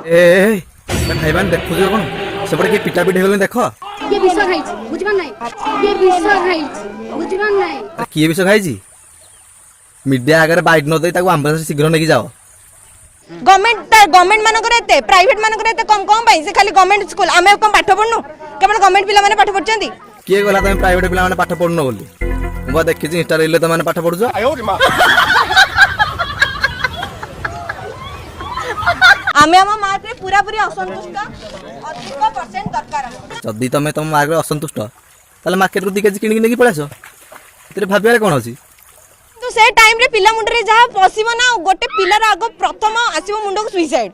ए भाई मान देखु कौन सेपटे कि पिटा पिटी होले देख ये विष खाई बुझबा नाही ये विष खाई बुझबा नाही किए विष खाई मीडिया आगे बाइट न दे ताको एम्बुलेंस शीघ्र लेके जाओ गवर्नमेंट मानकर एते प्राइवेट मानकर एते कम कम भाई से खाली गवर्नमेंट स्कूल आमे कम पाठ पढनु केवल गवर्नमेंट पिला माने पाठ पढचंती किए गला तुम प्राइवेट पिला माने पाठ पढनो बोली मु देखि इंस्टा रील तो माने पाठ पढुछो आमे हम मार्क रे पूरा पूरी असंतुष्ट अधिक परसेंट दरकार जदी तमे तुम मार्क रे असंतुष्ट ताले मार्केट रो दिके किनि किनि पळासो तेरे भाबियारे कोन अछि तो से टाइम रे पिला मुंड रे जहा पसिबो ना गोटे पिलार आगो प्रथम आसीबो मुंड को सुइसाइड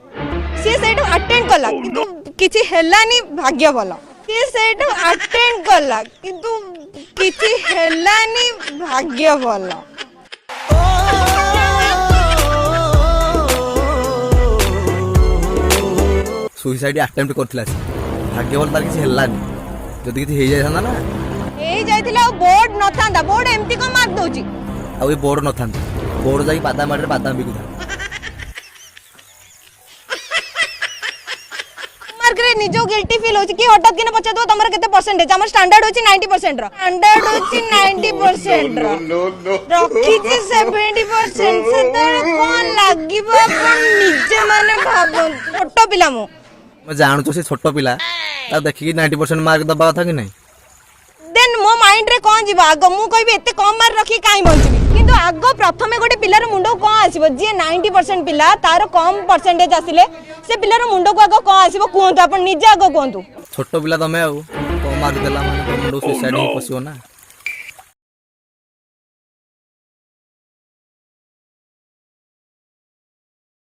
से सेट अटेंड कला किंतु किछि हेलानी भाग्य भला से सेट अटेंड कला किंतु किछि हेलानी भाग्य भला सुइसाइड अटेम्प्ट करथिला भाग्य भल तार किछि हेलानी जदी किछि हे जाय थाना ना ए जायथिला बोर्ड न थांदा बोर्ड एम्ति को मार दोची आ ए बोर्ड न थांदा बोर्ड जाई बादाम मारे बादाम बिकुथा मार्क रे निजो गिल्टी फील होची कि हटात किने पचा दो तमरा केते परसेंटेज हमर स्टैंडर्ड होची 90% रो स्टैंडर्ड होची 90% रो रखी छी 70% से तर कोन लागिबो अपन निजे माने भाबो छोटो पिला मु मैं जानू तो से छोटो पिला ता देखि कि 90% मार्क दबा था कि नहीं देन मो माइंड रे कोन जीवा आगो मु कहबे एते कम मार्क रखी काई बंचबी किंतु आगो प्रथमे गोटे पिलार मुंडो कोन आसीबो जे 90% पिला तार कम परसेंटेज आसिले से पिलार मुंडो को आगो कोन आसीबो कोन अपन निजे आगो कोंतु छोटो पिला तमे आ को मार्क देला माने मुंडो सुसाइड हो पसियो ना